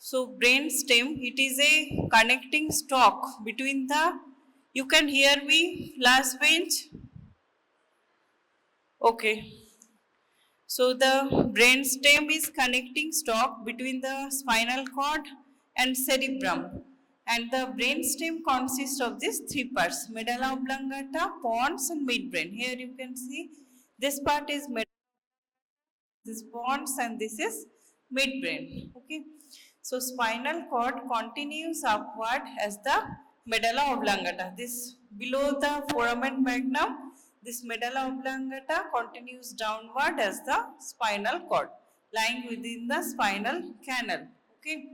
So brain stem, it is a connecting stalk between the, you can hear me last bench? Okay. So the brain stem is connecting stalk between the spinal cord and cerebrum. And the brain stem consists of these three parts: medulla oblongata, pons, and midbrain. Here you can see this part is this pons, and this is midbrain. Okay. So spinal cord continues upward as the medulla oblongata. This below the foramen magnum, this medulla oblongata continues downward as the spinal cord, lying within the spinal canal. Okay.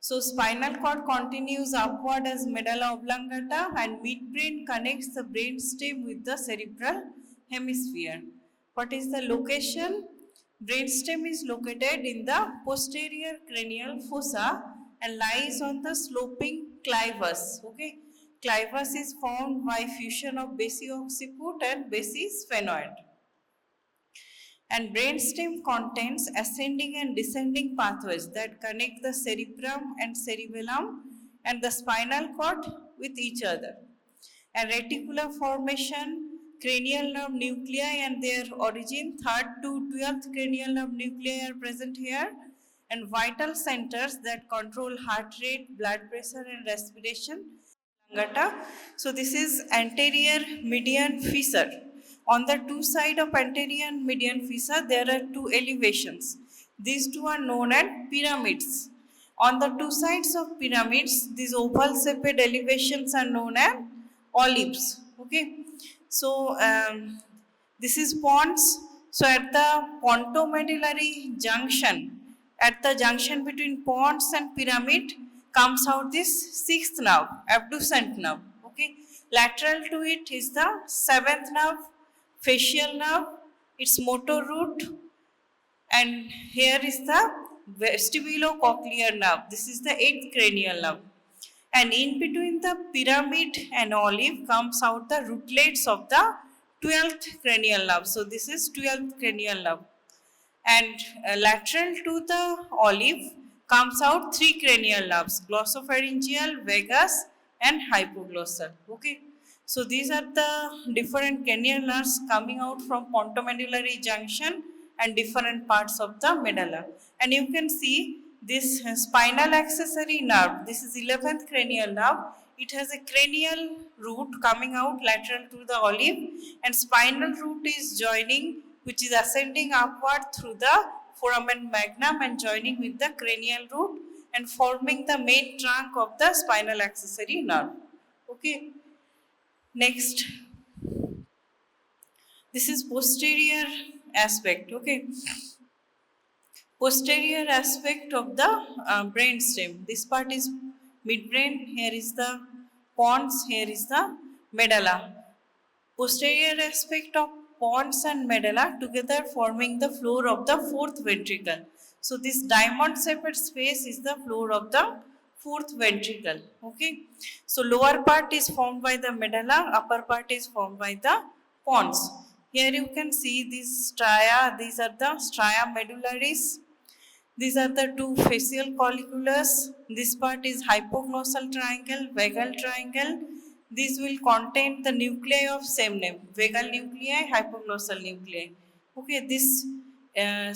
So spinal cord continues upward as medulla oblongata, and midbrain connects the brain stem with the cerebral hemisphere. What is the location? Brainstem is located in the posterior cranial fossa and lies on the sloping clivus. Okay, clivus is formed by fusion of basiocciput and basisphenoid. And brainstem contains ascending and descending pathways that connect the cerebrum and cerebellum and the spinal cord with each other. And reticular formation, cranial nerve nuclei and their origin, 3rd to 12th cranial nerve nuclei are present here, and vital centers that control heart rate, blood pressure, and respiration. So this is anterior median fissure. On the two sides of anterior median fissure, there are two elevations. These two are known as pyramids. On the two sides of pyramids, these oval shaped elevations are known as olives. Okay. So this is pons. So at the pontomedullary junction, at the junction between pons and pyramid, comes out this sixth nerve, abducent nerve. Okay. Lateral to it is the seventh nerve, facial nerve, its motor root, and here is the vestibulocochlear nerve. This is the eighth cranial nerve. And in between the pyramid and olive comes out the rootlets of the 12th cranial nerve. So this is 12th cranial nerve. And lateral to the olive comes out three cranial nerves: glossopharyngeal, vagus, and hypoglossal. Okay. So these are the different cranial nerves coming out from pontomedullary junction and different parts of the medulla. And you can see this spinal accessory nerve. This is 11th cranial nerve. It has a cranial root coming out lateral to the olive, and spinal root is joining, which is ascending upward through the foramen magnum and joining with the cranial root and forming the main trunk of the spinal accessory nerve. Okay. Next, this is posterior aspect. Okay. Posterior aspect of the brain stem. This part is midbrain, here is the pons, here is the medulla. Posterior aspect of pons and medulla together forming the floor of the fourth ventricle. So this diamond shaped space is the floor of the fourth ventricle. Okay. So lower part is formed by the medulla, upper part is formed by the pons. Here you can see these stria, these are the stria medullaris. These are the two facial colliculus. This part is hypoglossal triangle, vagal triangle. These will contain the nuclei of same name: vagal nuclei, hypoglossal nuclei. Okay, this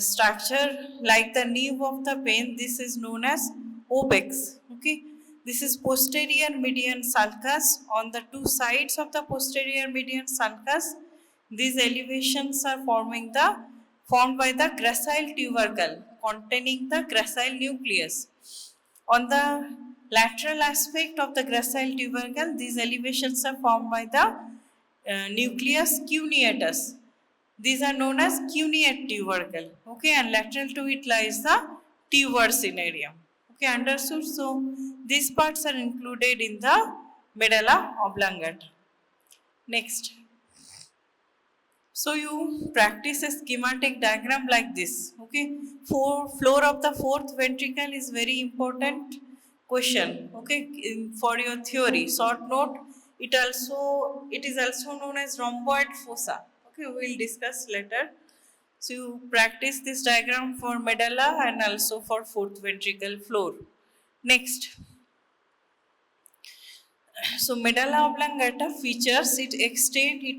structure, like the nerve of the pen, this is known as obex. Okay, this is posterior median sulcus. On the two sides of the posterior median sulcus, these elevations are formed by the gracile tubercle containing the gracile nucleus. On the lateral aspect of the gracile tubercle, these elevations are formed by the nucleus cuneatus. These are known as cuneate tubercle. Okay, and lateral to it lies the tuber cinereum. Okay, understood? So these parts are included in the medulla oblongata. Next. So you practice a schematic diagram like this. Okay, floor of the fourth ventricle is very important question. Okay, for your theory. Short note. It is also known as rhomboid fossa. Okay, we will discuss later. So you practice this diagram for medulla and also for fourth ventricle floor. Next. So medulla oblongata features it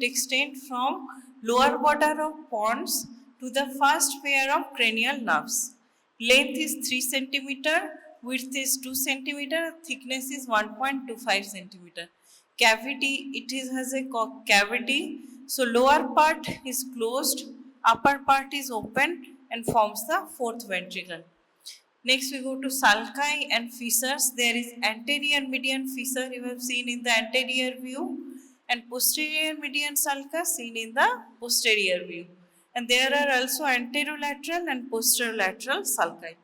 extend from lower border of pons to the first pair of cranial nerves. Length is 3 centimeter, width is 2 centimeter, thickness is 1.25 centimeter. Cavity, has a cavity. So lower part is closed, upper part is open and forms the fourth ventricle. Next, we go to sulci and fissures. There is anterior median fissure you have seen in the anterior view, and posterior median sulcus seen in the posterior view. And there are also anterolateral and posterolateral sulci.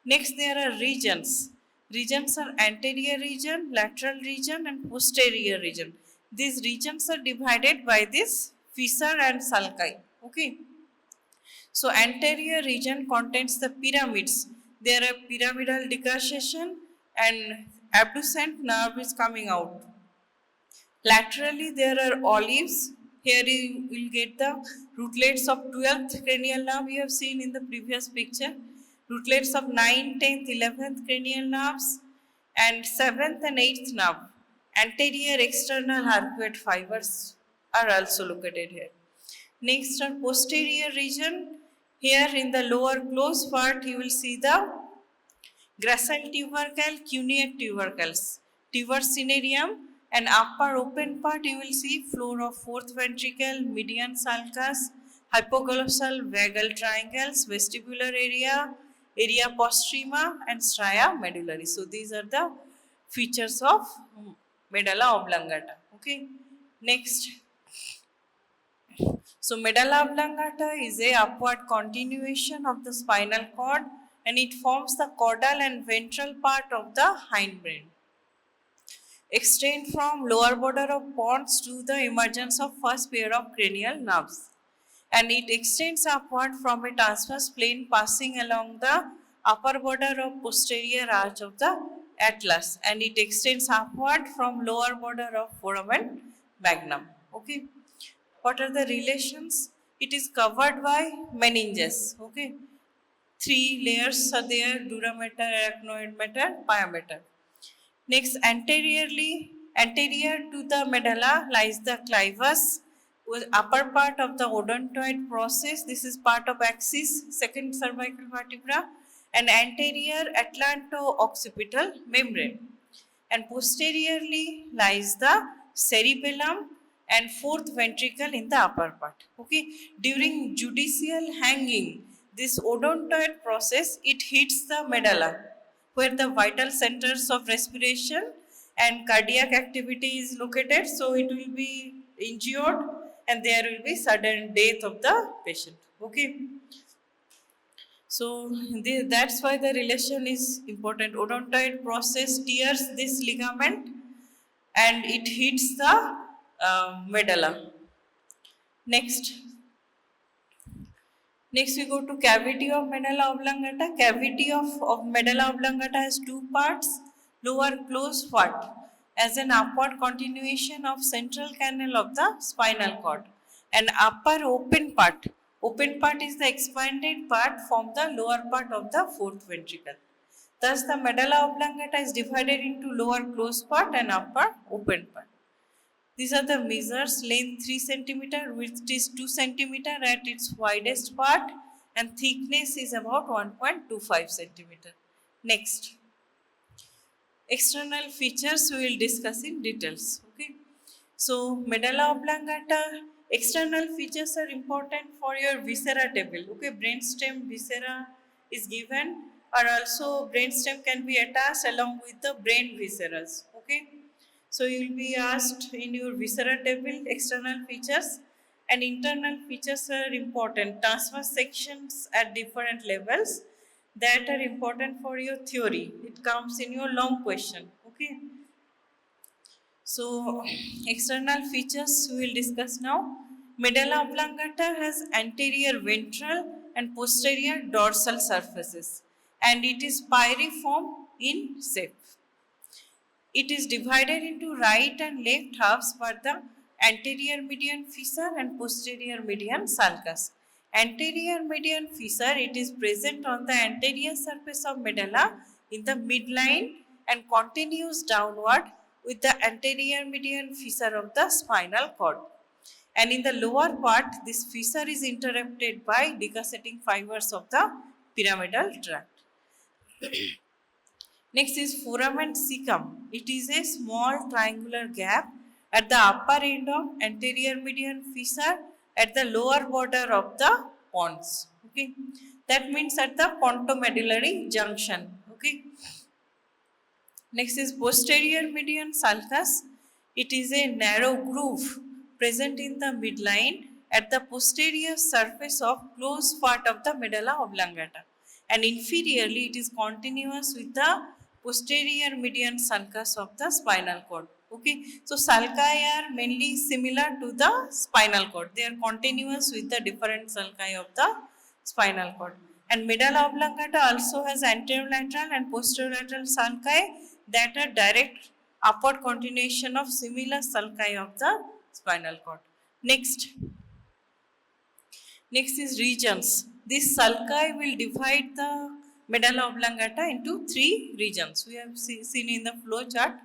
Next, there are regions. Regions are anterior region, lateral region, and posterior region. These regions are divided by this fissure and sulci. Okay. So anterior region contains the pyramids. There are pyramidal decussation and abducent nerve is coming out. Laterally there are olives. Here you will get the rootlets of 12th cranial nerve you have seen in the previous picture. Rootlets of 9th, 10th, 11th cranial nerves and 7th and 8th nerve. Anterior external arcuate fibers are also located here. Next are posterior region. Here in the lower close part you will see the gracile tubercle, cuneate tubercles, tuber cinerarium, and upper open part you will see floor of fourth ventricle, median sulcus, hypoglossal vagal triangles, vestibular area, area postrema, and stria medullari. So these are the features of medulla oblongata. Okay. Next. So medulla oblongata is a upward continuation of the spinal cord and it forms the caudal and ventral part of the hindbrain. Extend from lower border of pons to the emergence of first pair of cranial nerves. And it extends upward from a transverse plane passing along the upper border of posterior arch of the atlas, and it extends upward from lower border of foramen magnum. Okay. What are the relations? It is covered by meninges. Okay. 3 layers are there: dura mater, arachnoid mater, pia mater. Next, anterior to the medulla lies the clivus, with upper part of the odontoid process. This is part of axis, second cervical vertebra, and anterior atlanto-occipital membrane. And posteriorly lies the cerebellum and fourth ventricle in the upper part. Okay. During judicial hanging, this odontoid process, it hits the medulla, where the vital centers of respiration and cardiac activity is located. So it will be injured and there will be sudden death of the patient. Okay. So that's why the relation is important. Odontoid process tears this ligament and it hits the medulla. Next we go to cavity of medulla oblongata. Cavity of medulla oblongata has two parts. Lower closed part as an upward continuation of central canal of the spinal cord, and upper open part. Open part is the expanded part from the lower part of the fourth ventricle. Thus, the medulla oblongata is divided into lower closed part and upper open part. These are the measures: length 3 centimeter, width is 2 centimeter at its widest part, and thickness is about 1.25 centimeter. Next, external features we will discuss in details. Okay. So medulla oblongata, external features are important for your viscera table. Okay, brainstem viscera is given, or also brainstem can be attached along with the brain visceras. Okay. So you will be asked in your viscera table external features, and internal features are important. Transverse sections at different levels that are important for your theory. It comes in your long question. Okay. So external features we will discuss now. Medulla oblongata has anterior ventral and posterior dorsal surfaces, and it is pyriform in shape. It is divided into right and left halves by the anterior median fissure and posterior median sulcus. Anterior median fissure, it is present on the anterior surface of medulla in the midline and continues downward with the anterior median fissure of the spinal cord. And in the lower part, this fissure is interrupted by decussating fibers of the pyramidal tract. Next is foramen cecum. It is a small triangular gap at the upper end of anterior median fissure at the lower border of the pons. Okay, that means at the pontomedullary junction. Okay. Next is posterior median sulcus. It is a narrow groove present in the midline at the posterior surface of close part of the medulla oblongata, and inferiorly it is continuous with the posterior median sulcus of the spinal cord. Okay, so sulci are mainly similar to the spinal cord. They are continuous with the different sulci of the spinal cord. And medulla oblongata also has anterolateral and posterolateral sulci that are direct upward continuation of similar sulci of the spinal cord. Next is regions. These sulci will divide the medulla oblongata into 3 regions. We have seen in the flow chart.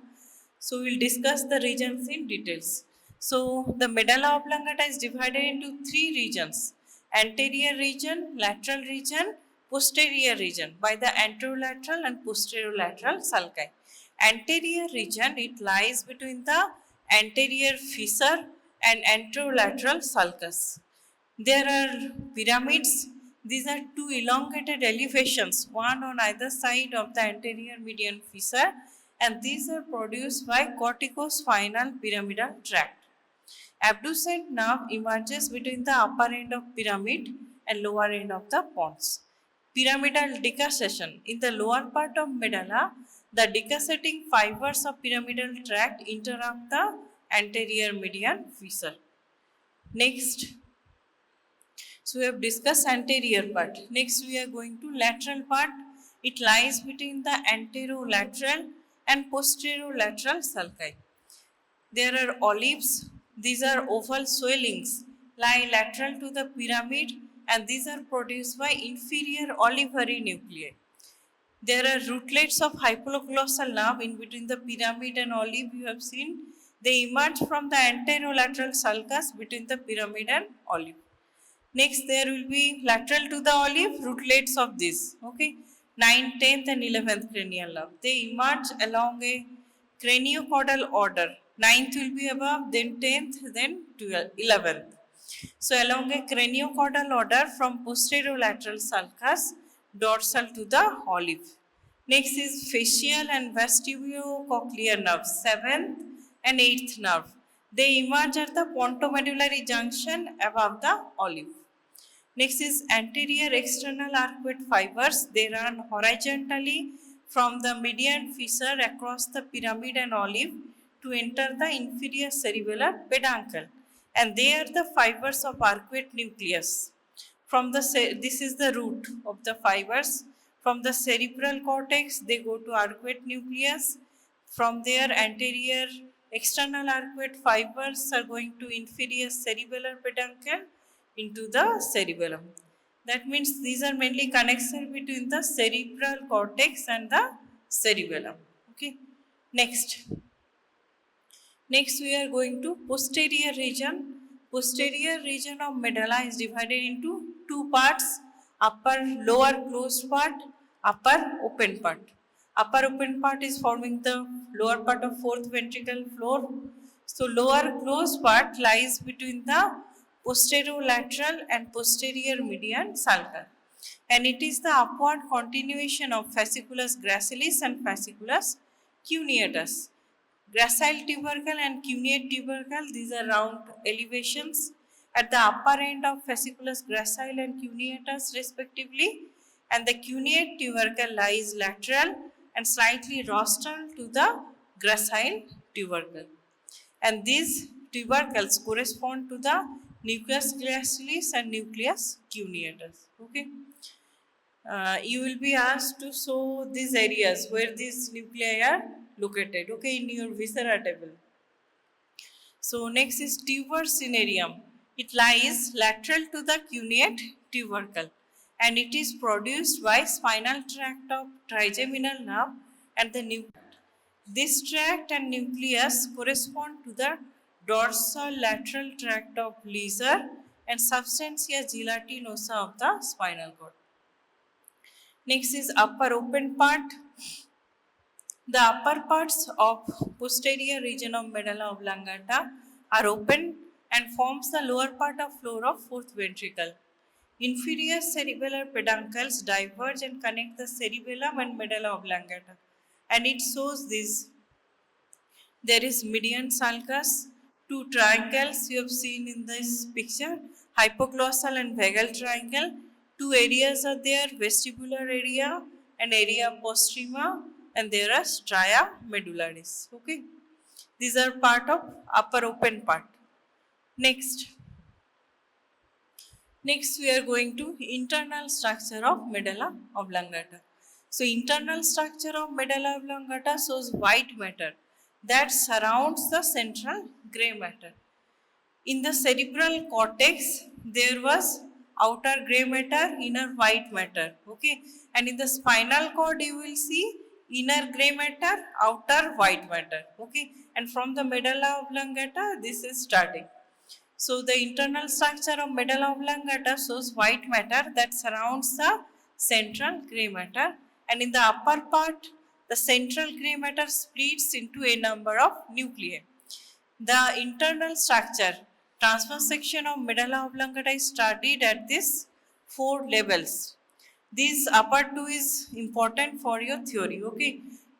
So we will discuss the regions in details. So the medulla oblongata is divided into 3 regions: anterior region, lateral region, posterior region by the anterolateral and posterolateral sulci. Anterior region, it lies between the anterior fissure and anterolateral sulcus. There are pyramids. These are 2 elongated elevations, one on either side of the anterior median fissure, and these are produced by corticospinal pyramidal tract. Abducent nerve emerges between the upper end of pyramid and lower end of the pons. Pyramidal decussation. In the lower part of medulla, the decussating fibers of pyramidal tract interrupt the anterior median fissure. Next, so we have discussed anterior part. Next we are going to lateral part. It lies between the anterolateral and posterolateral sulci. There are olives. These are oval swellings lie lateral to the pyramid, and these are produced by inferior olivary nuclei. There are rootlets of hypoglossal nerve in between the pyramid and olive. You have seen they emerge from the anterolateral sulcus between the pyramid and olive. Next, there will be lateral to the olive rootlets of this. Okay, 9th, 10th and 11th cranial nerve. They emerge along a craniocaudal order. 9th will be above, then 10th, then 11th. So along a craniocaudal order from posterolateral sulcus dorsal to the olive. Next is facial and vestibulocochlear nerve, 7th and 8th nerve. They emerge at the pontomedullary junction above the olive. Next is anterior external arcuate fibers. They run horizontally from the median fissure across the pyramid and olive to enter the inferior cerebellar peduncle, and they are the fibers of arcuate nucleus. From the this is the root of the fibers. From the cerebral cortex, they go to arcuate nucleus. From there, anterior external arcuate fibers are going to inferior cerebellar peduncle into the cerebellum. That means these are mainly connections between the cerebral cortex and the cerebellum. Okay. Next we are going to posterior region. Posterior region of medulla is divided into 2 parts: upper lower closed part, upper open part. Upper open part is forming the lower part of 4th ventricle floor. So lower closed part lies between the posterolateral and posterior median sulci, and it is the upward continuation of fasciculus gracilis and fasciculus cuneatus. Gracile tubercle and cuneate tubercle, these are round elevations at the upper end of fasciculus gracile and cuneatus respectively, and the cuneate tubercle lies lateral and slightly rostral to the gracile tubercle, and these tubercles correspond to the nucleus gracilis and nucleus cuneatus. Okay. You will be asked to show these areas where these nuclei are located, okay, in your viscera table. So next is tuber cinereum. It lies lateral to the cuneate tubercle and it is produced by spinal tract of trigeminal nerve and the nucleus. This tract and nucleus correspond to the dorsal lateral tract of leisure and substantia gelatinosa of the spinal cord. Next is upper open part. The upper parts of posterior region of medulla oblongata are open and forms the lower part of floor of fourth ventricle. Inferior cerebellar peduncles diverge and connect the cerebellum and medulla oblongata. And it shows this. There is median sulcus, two triangles you have seen in this picture, hypoglossal and vagal triangle. Two areas are there, vestibular area and area postrema, and there are stria medullaris. Okay, these are part of upper open part. Next we are going to internal structure of medulla oblongata. So internal structure of medulla oblongata shows white matter that surrounds the central gray matter. In the cerebral cortex, there was outer gray matter, inner white matter. Okay, and in the spinal cord, you will see inner gray matter, outer white matter. Okay, and from the medulla oblongata, this is starting. So the internal structure of medulla oblongata shows white matter that surrounds the central gray matter, and in the upper part, the central gray matter splits into a number of nuclei. The internal structure, transverse section of medulla oblongata is studied at these 4 levels. This upper 2 is important for your theory, okay.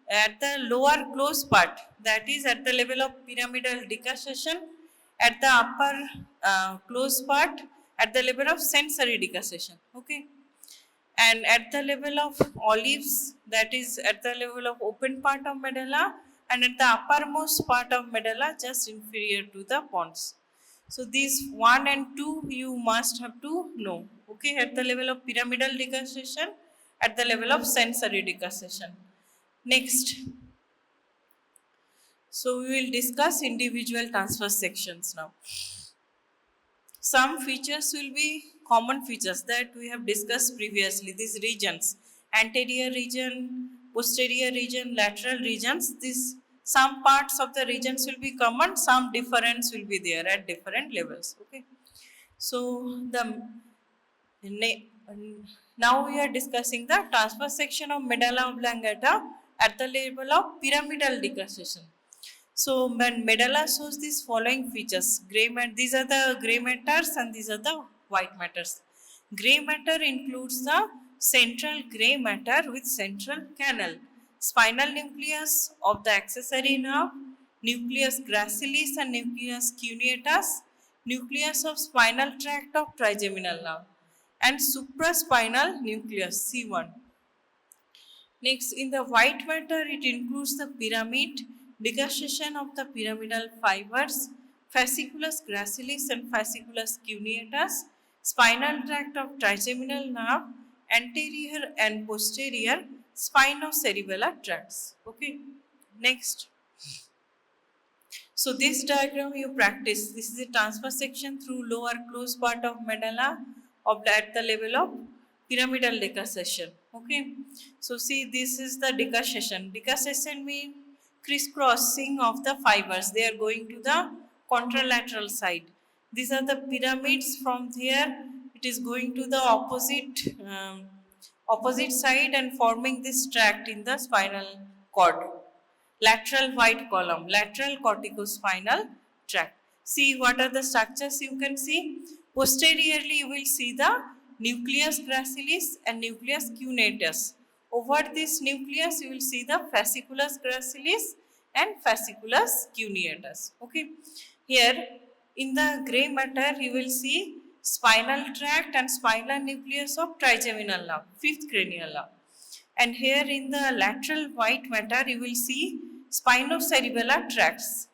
At the lower close part, that is at the level of pyramidal decussation, at the upper close part, at the level of sensory decussation, okay. And at the level of olives, that is at the level of open part of medulla, and at the uppermost part of medulla, just inferior to the pons. So these 1 and 2 you must have to know. Okay, at the level of pyramidal decussation, at the level of sensory decussation. Next. So we will discuss individual transverse sections now. Some features will be common features that we have discussed previously. These regions, anterior region, posterior region, lateral regions, these some parts of the regions will be common, some difference will be there at different levels. Okay. So now we are discussing the transverse section of medulla oblongata at the level of pyramidal decussation. So when medulla shows these following features, these are the gray matters and these are the white matters. Gray matter includes the central gray matter with central canal, spinal nucleus of the accessory nerve, nucleus gracilis and nucleus cuneatus, nucleus of spinal tract of trigeminal nerve, and supraspinal nucleus C1. Next, in the white matter, it includes the pyramid, decussation of the pyramidal fibers, fasciculus gracilis and fasciculus cuneatus, spinal tract of trigeminal nerve, anterior and posterior spinocerebellar tracts. Okay, next. So this diagram you practice. This is a transverse section through lower close part of medulla at the level of pyramidal decussation. Okay. So see, this is the decussation. Decussation means crisscrossing of the fibers. They are going to the contralateral side. These are the pyramids. From here, it is going to the opposite side and forming this tract in the spinal cord. Lateral white column, lateral corticospinal tract. See what are the structures you can see. Posteriorly, you will see the nucleus gracilis and nucleus cuneatus. Over this nucleus, you will see the fasciculus gracilis and fasciculus cuneatus. Okay. Here, in the gray matter, you will see spinal tract and spinal nucleus of trigeminal nerve, fifth cranial nerve. And here in the lateral white matter, you will see spinocerebellar tracts,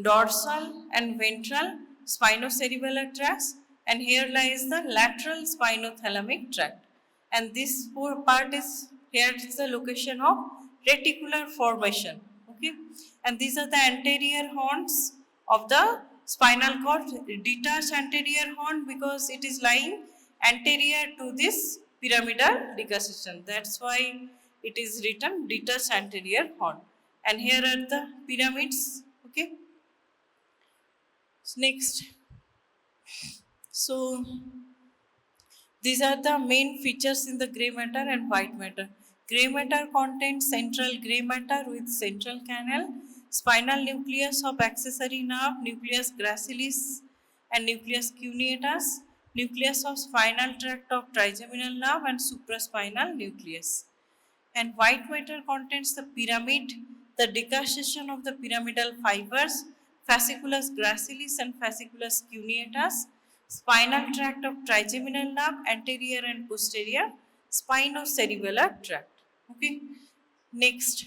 dorsal and ventral spinocerebellar tracts, and here lies the lateral spinothalamic tract. And this part is, here is the location of reticular formation. Okay, and these are the anterior horns of the spinal cord, detached anterior horn because it is lying anterior to this pyramidal decussation. That's why it is written detached anterior horn. And here are the pyramids. Okay. Next. So these are the main features in the gray matter and white matter. Gray matter contains central gray matter with central canal, spinal nucleus of accessory nerve, nucleus gracilis and nucleus cuneatus, nucleus of spinal tract of trigeminal nerve and supraspinal nucleus. And white matter contains the pyramid, the decussation of the pyramidal fibers, fasciculus gracilis and fasciculus cuneatus, spinal tract of trigeminal nerve, anterior and posterior, spinocerebellar tract. Okay. Next.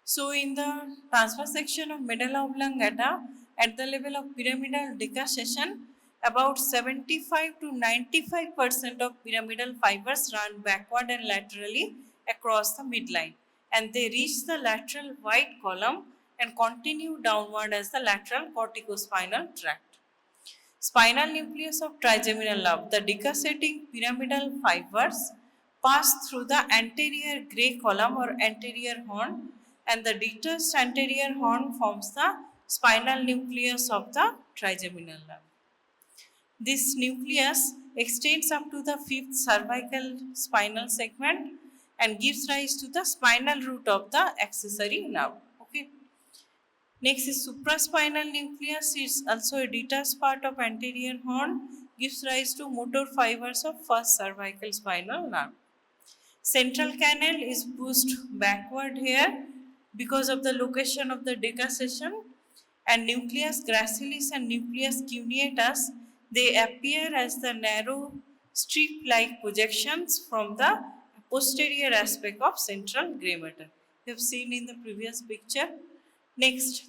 So in the transverse section of medulla oblongata, at the level of pyramidal decussation, about 75 to 95% of pyramidal fibers run backward and laterally across the midline, and they reach the lateral white column and continue downward as the lateral corticospinal tract. Spinal nucleus of trigeminal nerve, the decussating pyramidal fibers pass through the anterior gray column or anterior horn, and the detached anterior horn forms the spinal nucleus of the trigeminal nerve. This nucleus extends up to the fifth cervical spinal segment and gives rise to the spinal root of the accessory nerve. Okay. Next is supraspinal nucleus. It's also a detached part of anterior horn, gives rise to motor fibers of first cervical spinal nerve. Central canal is pushed backward here because of the location of the decussation, and nucleus gracilis and nucleus cuneatus, they appear as the narrow strip-like projections from the posterior aspect of central gray matter. You have seen in the previous picture. Next,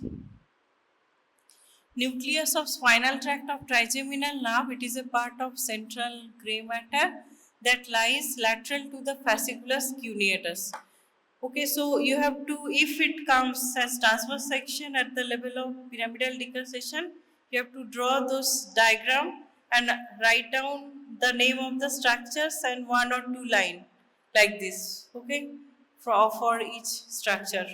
nucleus of spinal tract of trigeminal nerve. It is a part of central gray matter that lies lateral to the fasciculus cuneatus. Okay, so you have to, if it comes as transverse section at the level of pyramidal decussation, you have to draw those diagram and write down the name of the structures and one or two line like this. Okay, for each structure.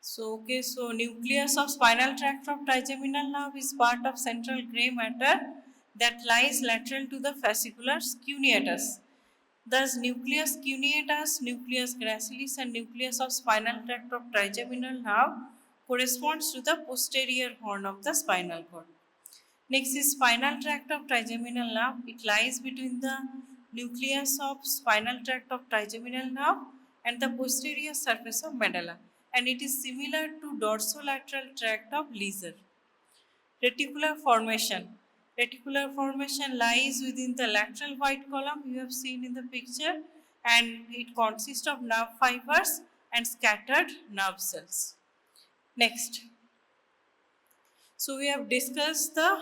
So, okay, so nucleus of spinal tract of trigeminal nerve is part of central gray matter that lies lateral to the fasciculus cuneatus. Thus, nucleus cuneatus, nucleus gracilis, and nucleus of spinal tract of trigeminal nerve corresponds to the posterior horn of the spinal cord. Next is spinal tract of trigeminal nerve. It lies between the nucleus of spinal tract of trigeminal nerve and the posterior surface of medulla, and it is similar to dorsolateral tract of Leisure. Reticular formation. Reticular formation lies within the lateral white column you have seen in the picture, and it consists of nerve fibers and scattered nerve cells. Next. So we have discussed the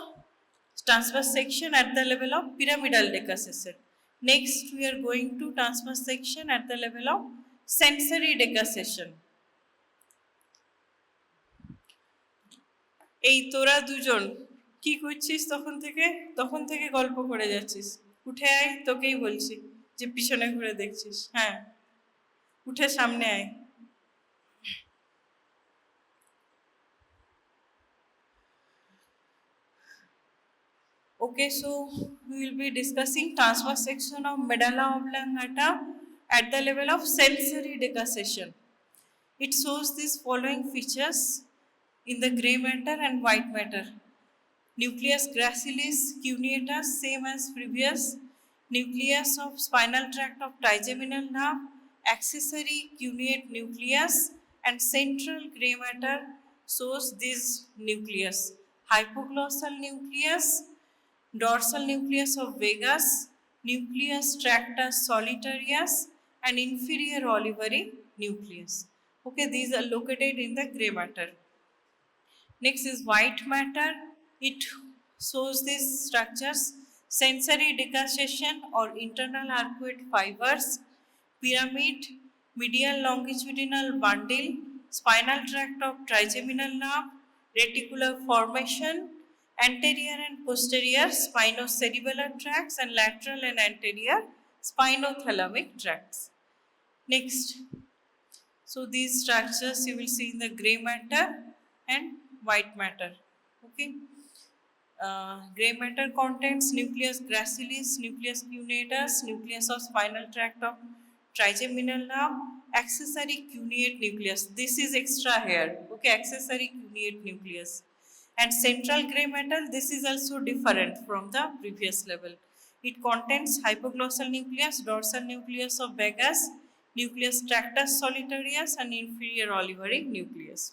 transverse section at the level of pyramidal decussation. Next, we are going to transverse section at the level of sensory decussation. এই তোরা দুজন কি করছিস তখন থেকে গল্প করে যাচ্ছিস, উঠে আয়, তোকেই বলছি যে পিছনে ঘুরে দেখছিস। হ্যাঁ, উঠে সামনে আয়। Okay, so we will be discussing transverse section of medulla oblongata at the level of sensory decussation. It shows these following features in the gray matter and white matter. Nucleus gracilis cuneatus, same as previous. Nucleus of spinal tract of trigeminal nerve, accessory cuneate nucleus, and central gray matter shows this nucleus. Hypoglossal nucleus, dorsal nucleus of vagus, nucleus tractus solitarius, and inferior olivary nucleus. Okay, these are located in the gray matter. Next is white matter. It shows these structures: sensory decussation or internal arcuate fibers, pyramid, medial longitudinal bundle, spinal tract of trigeminal nerve, reticular formation, anterior and posterior spinocerebellar tracts, and lateral and anterior spinothalamic tracts. Next, so these structures you will see in the gray matter and white matter. Okay. Gray matter contains nucleus gracilis, nucleus cuneatus, nucleus of spinal tract of trigeminal nerve, accessory cuneate nucleus. This is extra here. Okay, accessory cuneate nucleus. And central gray matter, this is also different from the previous level. It contains hypoglossal nucleus, dorsal nucleus of vagus, nucleus tractus solitarius, and inferior olivary nucleus.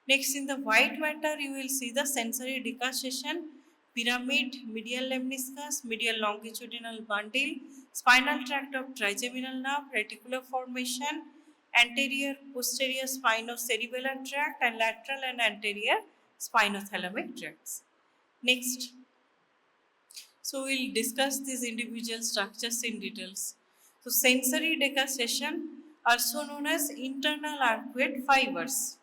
Next, in the white matter, you will see the sensory decussation, pyramid, medial lemniscus, medial longitudinal bundle, spinal tract of trigeminal nerve, reticular formation, anterior posterior spinocerebellar tract, and lateral and anterior spinothalamic tracts. Next, so we'll discuss these individual structures in details. So sensory decussation, also known as internal arcuate fibers.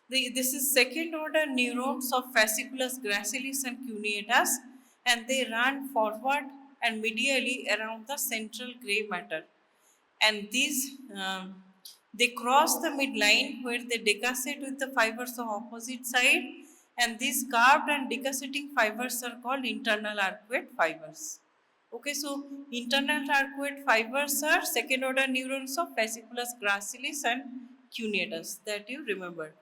This is second order neurons of fasciculus gracilis and cuneatus, and they run forward and medially around the central gray matter. And these they cross the midline where they decussate with the fibers of opposite side, and these carved and decussating fibers are called internal arcuate fibers. Okay, so internal arcuate fibers are second order neurons of fasciculus gracilis and cuneatus, that you remembered.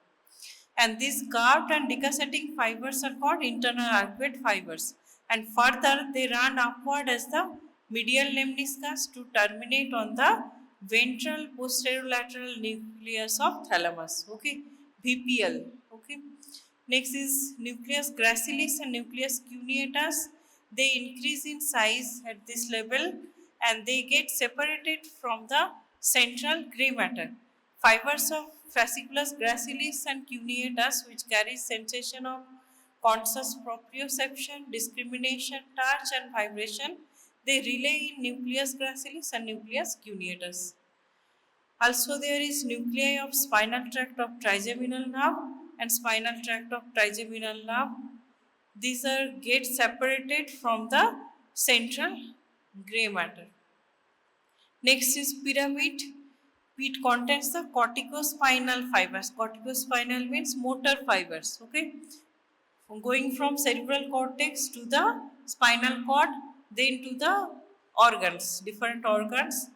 And these carved and decussating fibers are called internal arcuate fibers. And further, they run upward as the medial lemniscus to terminate on the ventral posterolateral nucleus of thalamus. Okay, VPL. Okay. Next is nucleus gracilis and nucleus cuneatus. They increase in size at this level and they get separated from the central gray matter. Fibers of fasciculus gracilis and cuneatus, which carries sensation of conscious proprioception, discrimination, touch and vibration, they relay in nucleus gracilis and nucleus cuneatus. Also there is nuclei of spinal tract of trigeminal nerve and spinal tract of trigeminal nerve. These are get separated from the central gray matter. Next is pyramid. It contains the corticospinal fibers. Corticospinal means motor fibers. Okay, going from cerebral cortex to the spinal cord, then to the organs, different organs.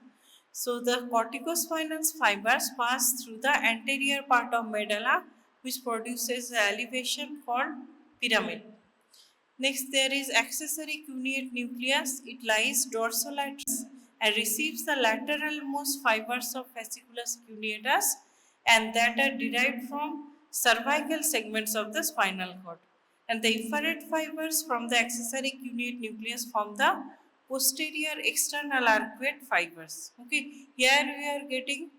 So the corticospinal fibers pass through the anterior part of medulla, which produces the elevation called pyramid. Next, there is accessory cuneate nucleus. It lies dorsolaterally and receives the lateralmost fibers of fasciculus cuneatus, and that are derived from cervical segments of the spinal cord. And the infrared fibers from the accessory cuneate nucleus form the posterior external arcuate fibers. Okay, here we are getting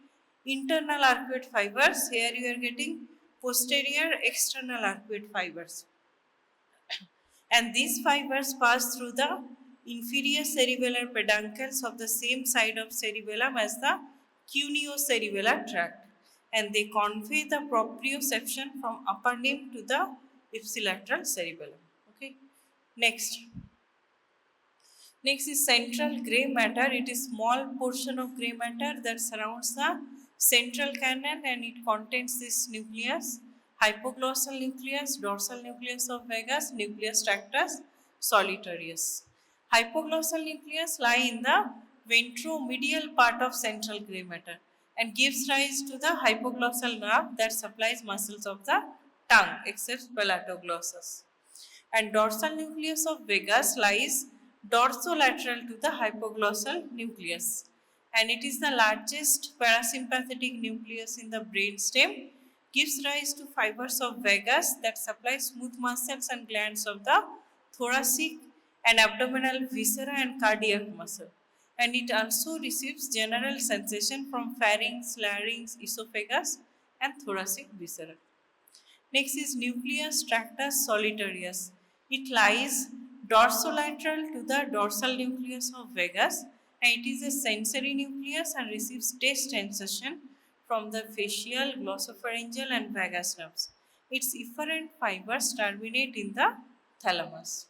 internal arcuate fibers, here you are getting posterior external arcuate fibers. And these fibers pass through the inferior cerebellar peduncles of the same side of cerebellum as the cuneocerebellar tract, and they convey the proprioception from upper limb to the ipsilateral cerebellum. Okay. Next is central gray matter. It is small portion of gray matter that surrounds the central canal, and it contains this nucleus, hypoglossal nucleus, dorsal nucleus of vagus, nucleus tractus solitarius. Hypoglossal nucleus lie in the ventromedial part of central gray matter and gives rise to the hypoglossal nerve that supplies muscles of the tongue except palatoglossus. And dorsal nucleus of vagus lies dorsolateral to the hypoglossal nucleus, and it is the largest parasympathetic nucleus in the brainstem, gives rise to fibers of vagus that supply smooth muscles and glands of the thoracic and abdominal viscera and cardiac muscle, and it also receives general sensation from pharynx, larynx, esophagus and thoracic viscera. Next is nucleus tractus solitarius. It lies dorsolateral to the dorsal nucleus of vagus, and it is a sensory nucleus and receives taste sensation from the facial, glossopharyngeal and vagus nerves. Its efferent fibers terminate in the thalamus.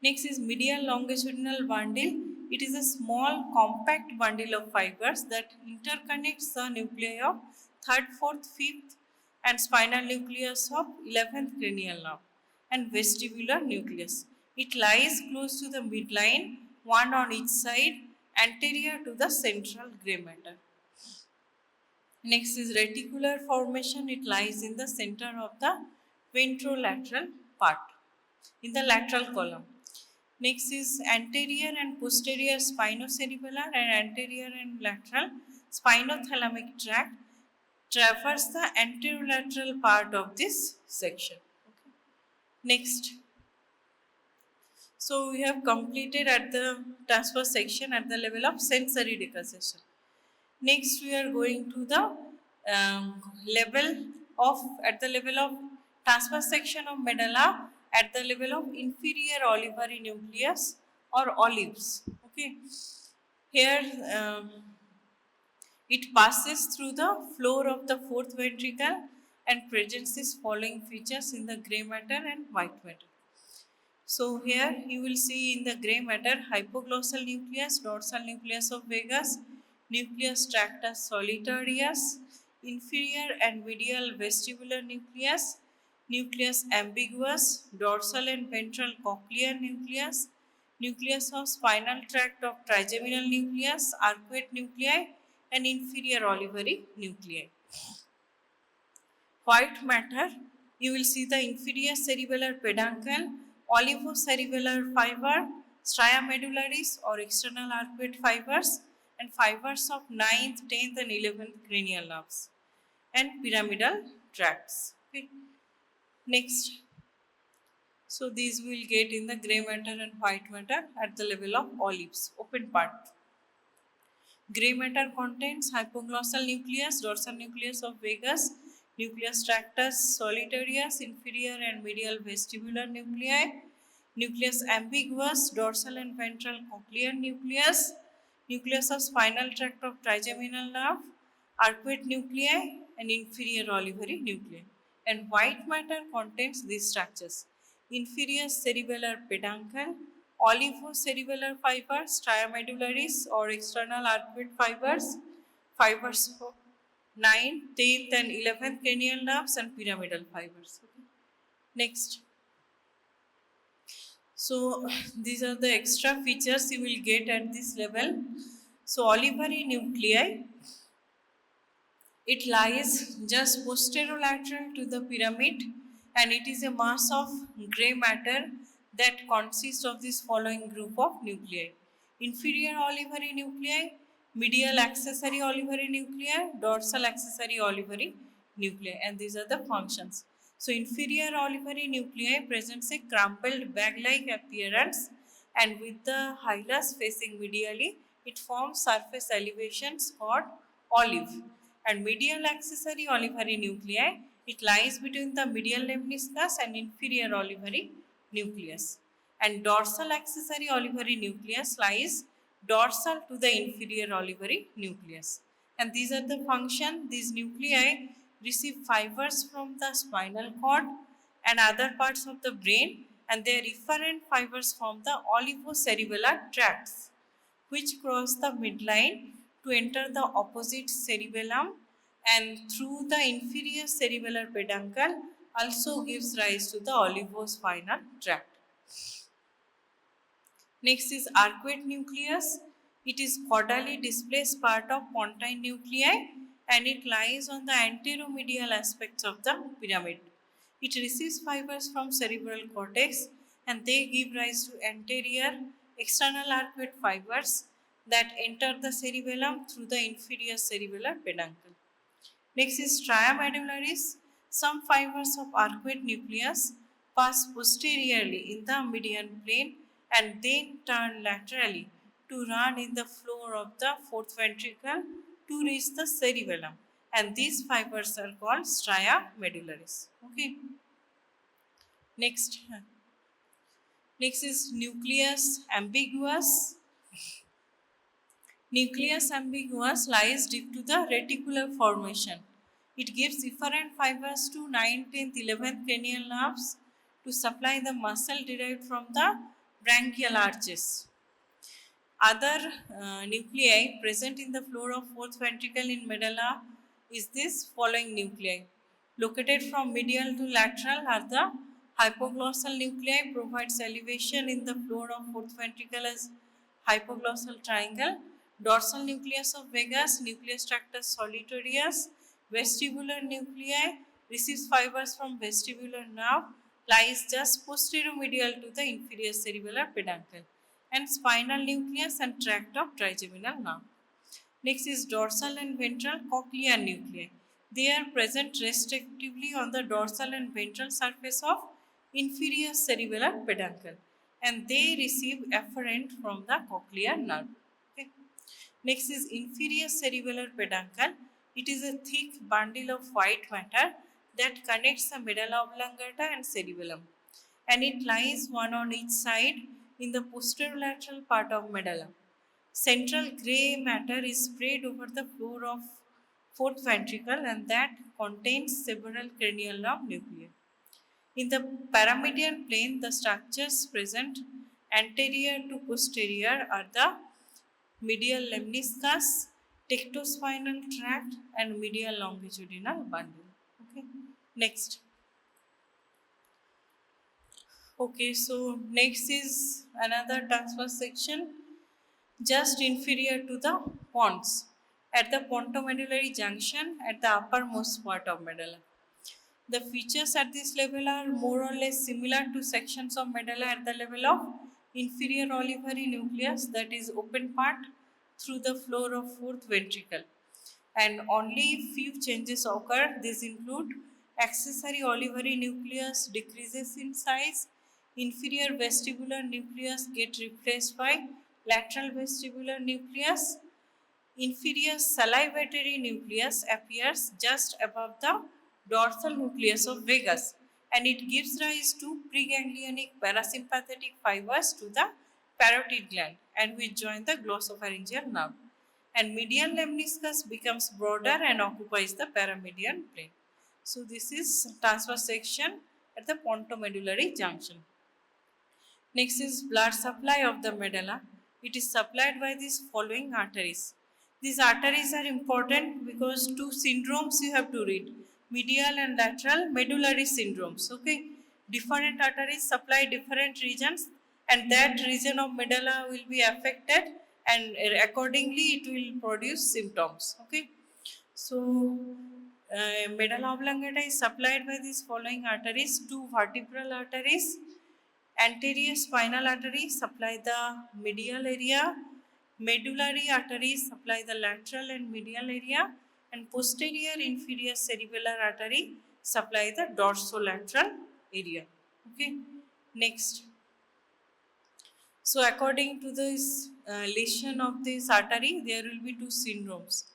Next is medial longitudinal bundle. It is a small compact bundle of fibers that interconnects the nuclei of 3rd, 4th, 5th and spinal nucleus of 11th cranial nerve and vestibular nucleus. It lies close to the midline, one on each side, anterior to the central gray matter. Next is reticular formation. It lies in the center of the ventrolateral part, in the lateral column. Next is anterior and posterior spinocerebellar and anterior and lateral spinothalamic tract traverse the anterolateral part of this section. Okay. Next. So we have completed at the transverse section at the level of sensory decussation. Next, we are going to the at the level of transverse section of medulla at the level of inferior olivary nucleus or olives. Okay, here it passes through the floor of the fourth ventricle and presents these following features in the gray matter and white matter. So here you will see in the gray matter hypoglossal nucleus, dorsal nucleus of vagus, nucleus tractus solitarius, inferior and medial vestibular nucleus, nucleus ambiguous, dorsal and ventral cochlear nucleus, nucleus of spinal tract of trigeminal nucleus, arcuate nuclei, and inferior olivary nuclei. White matter, you will see the inferior cerebellar peduncle, olivocerebellar fiber, stria medullaris or external arcuate fibers, and fibers of 9th, 10th and 11th cranial nerves and pyramidal tracts. Okay. Next. So these we will get in the grey matter and white matter at the level of olives, open part. Grey matter contains hypoglossal nucleus, dorsal nucleus of vagus, nucleus tractus solitarius, inferior and medial vestibular nuclei, nucleus ambiguous, dorsal and ventral cochlear nucleus, nucleus of spinal tract of trigeminal nerve, arcuate nuclei, and inferior olivary nuclei. And white matter contains these structures: inferior cerebellar peduncle, olivocerebellar fibers, stria medullaris or external arcuate fibers, fibers of 9th, 10th and 11th cranial nerves and pyramidal fibers. Okay. Next. So these are the extra features you will get at this level. So olivary nuclei, it lies just posterolateral to the pyramid and it is a mass of grey matter that consists of this following group of nuclei: inferior olivary nuclei, medial accessory olivary nuclei, dorsal accessory olivary nuclei, and these are the functions. So inferior olivary nuclei presents a crumpled bag-like appearance, and with the hilus facing medially, it forms surface elevations called olive. And medial accessory olivary nuclei, it lies between the medial lemniscus and inferior olivary nucleus. And dorsal accessory olivary nucleus lies dorsal to the inferior olivary nucleus. And these are the function. These nuclei receive fibers from the spinal cord and other parts of the brain, and they are efferent fibers from the olivocerebellar tracts, which cross the midline to enter the opposite cerebellum and through the inferior cerebellar peduncle also gives rise to the olivospinal tract. Next is arcuate nucleus. It is caudally displaced part of pontine nuclei and it lies on the anteromedial aspects of the pyramid. It receives fibers from cerebral cortex and they give rise to anterior external arcuate fibers that enter the cerebellum through the inferior cerebellar peduncle. Next is stria medullaris. Some fibers of arcuate nucleus pass posteriorly in the median plane and then turn laterally to run in the floor of the fourth ventricle to reach the cerebellum, and these fibers are called stria medullaris. Okay. Next is nucleus ambiguous. Nucleus ambiguous lies deep to the reticular formation. It gives efferent fibers to 9th, 10th, 11th cranial nerves to supply the muscle derived from the branchial arches. Other nuclei present in the floor of fourth ventricle in medulla is this following nuclei. Located from medial to lateral are the hypoglossal nuclei, provides elevation in the floor of fourth ventricle as hypoglossal triangle. Dorsal nucleus of vagus, nucleus tractus solitarius, vestibular nuclei receives fibers from vestibular nerve, lies just posteromedial to the inferior cerebellar peduncle and spinal nucleus and tract of trigeminal nerve. Next is dorsal and ventral cochlear nuclei. They are present respectively on the dorsal and ventral surface of inferior cerebellar peduncle and they receive afferent from the cochlear nerve. Okay. Next is inferior cerebellar peduncle. It is a thick bundle of white matter that connects the medulla oblongata and cerebellum and it lies one on each side in the posterolateral part of medulla. Central gray matter is spread over the floor of fourth ventricle and that contains several cranial nerve nuclei. In the paramedian plane, the structures present anterior to posterior are the medial lemniscus, tectospinal tract, and medial longitudinal bundle. Okay. Next. Okay, so next is another transverse section just inferior to the pons at the pontomedullary junction at the uppermost part of medulla. The features at this level are more or less similar to sections of medulla at the level of inferior olivary nucleus, that is open part through the floor of fourth ventricle. And only few changes occur. These include accessory olivary nucleus decreases in size, inferior vestibular nucleus get replaced by lateral vestibular nucleus, inferior salivatory nucleus appears just above the dorsal nucleus of vagus and it gives rise to preganglionic parasympathetic fibers to the parotid gland and which join the glossopharyngeal nerve. And medial lemniscus becomes broader and occupies the paramedian plane. So this is transverse section at the pontomedullary junction. Next is blood supply of the medulla. It is supplied by these following arteries. These arteries are important because two syndromes you have to read, medial and lateral medullary syndromes. Okay, different arteries supply different regions and that region of medulla will be affected and accordingly it will produce symptoms. Okay, so medulla oblongata is supplied by these following arteries, two vertebral arteries. Anterior spinal artery supply the medial area, medullary arteries supply the lateral and medial area, and posterior inferior cerebellar artery supply the dorsolateral area. Okay, next. So, according to this lesion of this artery, there will be two syndromes.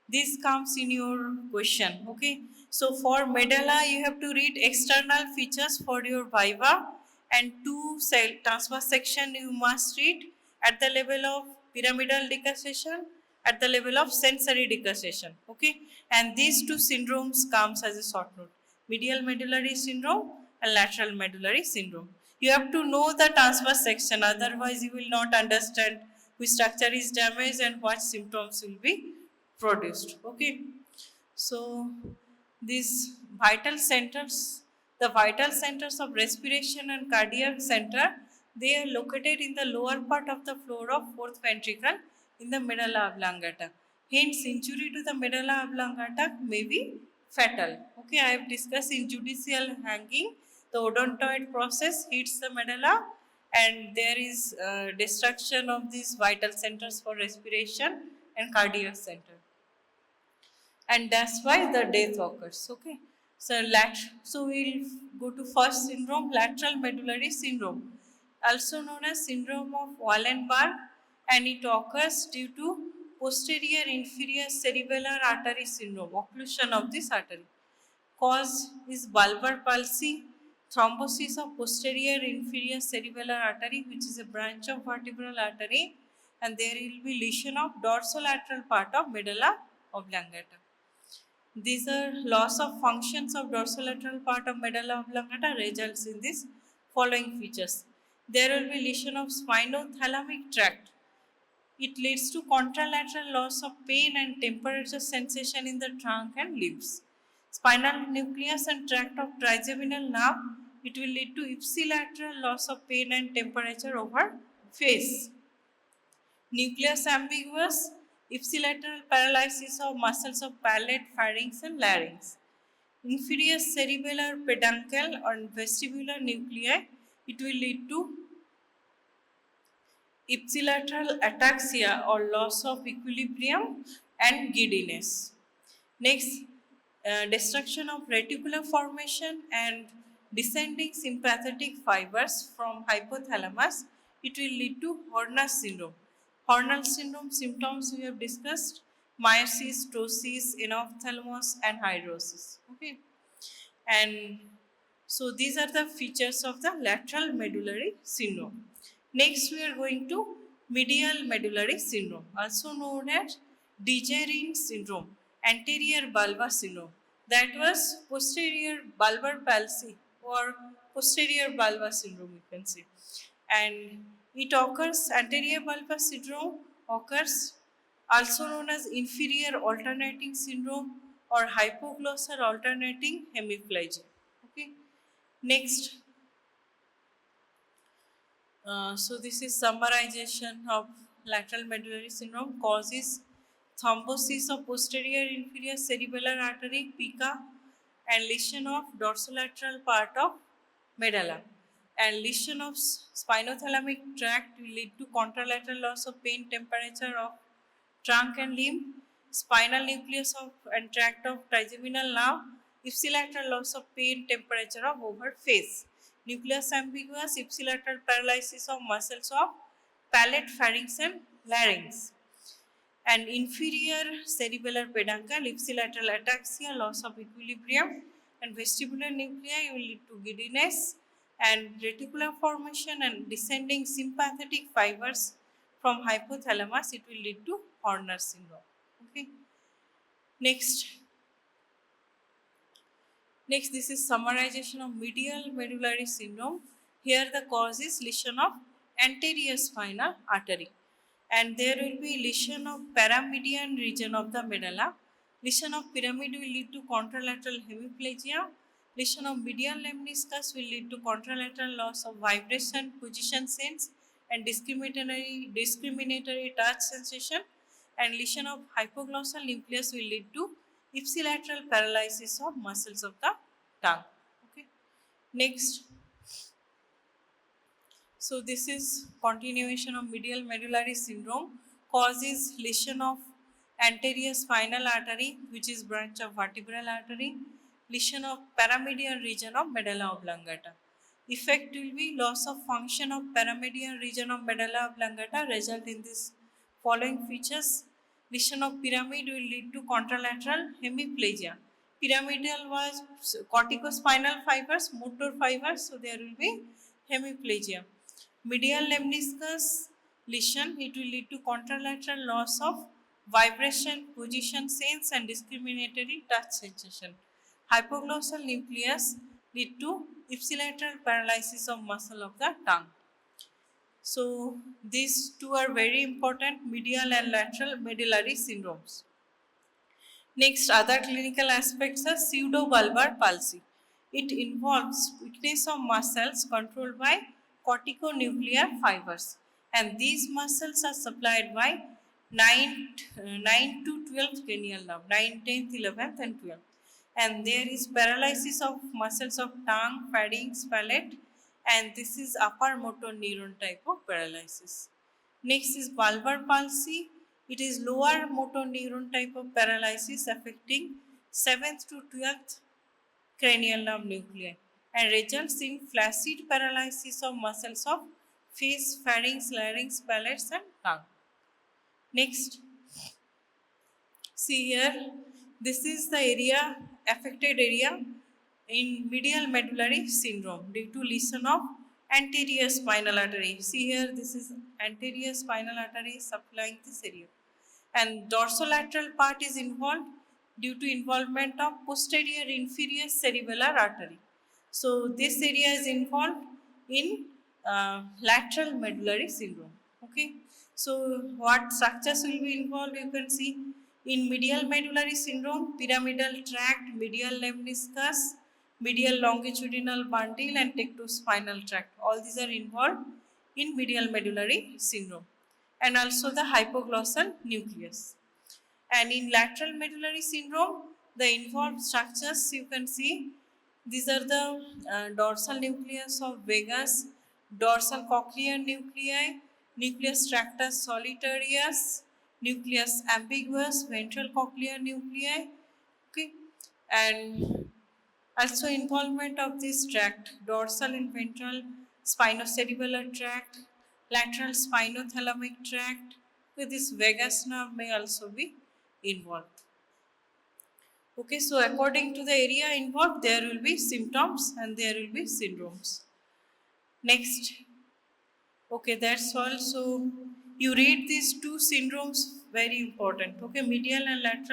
This comes in your question. Okay, so for medulla, you have to read external features for your viva, and two cell transverse section you must read at the level of pyramidal decussation, at the level of sensory decussation. Okay, and these two syndromes comes as a short note: medial medullary syndrome and lateral medullary syndrome. You have to know the transverse section, otherwise you will not understand which structure is damaged and what symptoms will be produced. Okay, so these vital centers, the vital centers of respiration and cardiac center, they are located in the lower part of the floor of fourth ventricle in the medulla oblongata. Hence, injury to the medulla oblongata may be fatal. Okay, I have discussed in judicial hanging, the odontoid process hits the medulla and there is destruction of these vital centers for respiration and cardiac center and that's why the death occurs. Okay, so we'll go to first syndrome, lateral medullary syndrome, also known as syndrome of Wallenberg, and it occurs due to posterior inferior cerebellar artery syndrome, occlusion of this artery. Cause is bulbar palsy, thrombosis of posterior inferior cerebellar artery, which is a branch of vertebral artery, and there will be lesion of dorsolateral part of medulla oblongata. These are loss of functions of dorsolateral part of medulla oblongata results in these following features. There will be lesion of spinothalamic tract. It leads to contralateral loss of pain and temperature sensation in the trunk and limbs. Spinal nucleus and tract of trigeminal nerve, it will lead to ipsilateral loss of pain and temperature over face. Nucleus ambiguous, ipsilateral paralysis of muscles of palate, pharynx and larynx. Inferior cerebellar peduncle and vestibular nuclei, it will lead to ipsilateral ataxia or loss of equilibrium and giddiness. Next, destruction of reticular formation and descending sympathetic fibers from hypothalamus, it will lead to Horner syndrome. Horner syndrome symptoms we have discussed: meiosis, ptosis, enophthalmos and hydrosis. Okay, and so these are the features of the lateral medullary syndrome. Next, we are going to medial medullary syndrome, also known as Dejerine syndrome, anterior bulbar syndrome. That was posterior bulbar palsy or posterior bulbar syndrome, you can say. And it occurs, anterior bulbar syndrome occurs also known as inferior alternating syndrome or hypoglossal alternating hemiplegia. Okay. Next, so this is summarization of lateral medullary syndrome. Causes thrombosis of posterior inferior cerebellar artery, pica, and lesion of dorsolateral part of medulla. And lesion of spinothalamic tract will lead to contralateral loss of pain, temperature of trunk and limb, spinal nucleus of and tract of trigeminal nerve, ipsilateral loss of pain, temperature of over face. Nucleus ambiguous, ipsilateral paralysis of muscles of palate, pharynx and larynx. And inferior cerebellar peduncle, ipsilateral ataxia, loss of equilibrium, and vestibular nuclei will lead to giddiness, and reticular formation and descending sympathetic fibers from hypothalamus, it will lead to Horner syndrome. Okay. Next, this is summarization of medial medullary syndrome. Here the cause is lesion of anterior spinal artery, and there will be lesion of paramedian region of the medulla. Lesion of pyramid will lead to contralateral hemiplegia. Lesion of medial lemniscus will lead to contralateral loss of vibration, position sense, and discriminatory touch sensation. And lesion of hypoglossal nucleus will lead to ipsilateral paralysis of muscles of the tongue. Okay. Next. So this is continuation of medial medullary syndrome. Cause is lesion of anterior spinal artery, which is branch of vertebral artery. Lesion of paramedian region of medulla oblongata. Effect will be loss of function of paramedian region of medulla oblongata, result in this following features. Lesion of pyramid will lead to contralateral hemiplegia. Pyramidal was corticospinal fibers, motor fibers, so there will be hemiplegia. Medial lemniscus lesion, it will lead to contralateral loss of vibration, position sense and discriminatory touch sensation. Hypoglossal nucleus lead to ipsilateral paralysis of muscle of the tongue. So these two are very important, medial and lateral medullary syndromes. Next, other clinical aspects are pseudobulbar palsy. It involves weakness of muscles controlled by corticonuclear fibers, and these muscles are supplied by 9 to 12th cranial nerve, 9, 10th, 11th and 12th. And there is paralysis of muscles of tongue, pharynx, palate, and this is upper motor neuron type of paralysis. Next is bulbar palsy. It is lower motor neuron type of paralysis affecting 7th to 12th cranial nerve nuclei and results in flaccid paralysis of muscles of face, pharynx, larynx, palates and tongue. Next, see here, this is the area, affected area in medial medullary syndrome due to lesion of Anterior spinal artery. See here, this is anterior spinal artery supplying this area. And dorsolateral part is involved due to involvement of posterior inferior cerebellar artery. So this area is involved in lateral medullary syndrome. Okay. So what structures will be involved? You can see in medial medullary syndrome, pyramidal tract, medial lemniscus, medial longitudinal bundle, and tectospinal tract. All these are involved in medial medullary syndrome, and also the hypoglossal nucleus. And in lateral medullary syndrome, the involved structures you can see, these are the dorsal nucleus of vagus, dorsal cochlear nuclei, nucleus tractus solitarius, nucleus ambiguus, ventral cochlear nuclei. Okay, and also involvement of this tract, dorsal and ventral spinocerebellar tract, lateral spinothalamic tract, with this vagus nerve may also be involved. Okay, so according to the area involved, there will be symptoms and there will be syndromes. Next, okay, that's all. So you read these two syndromes, very important. Okay, medial and lateral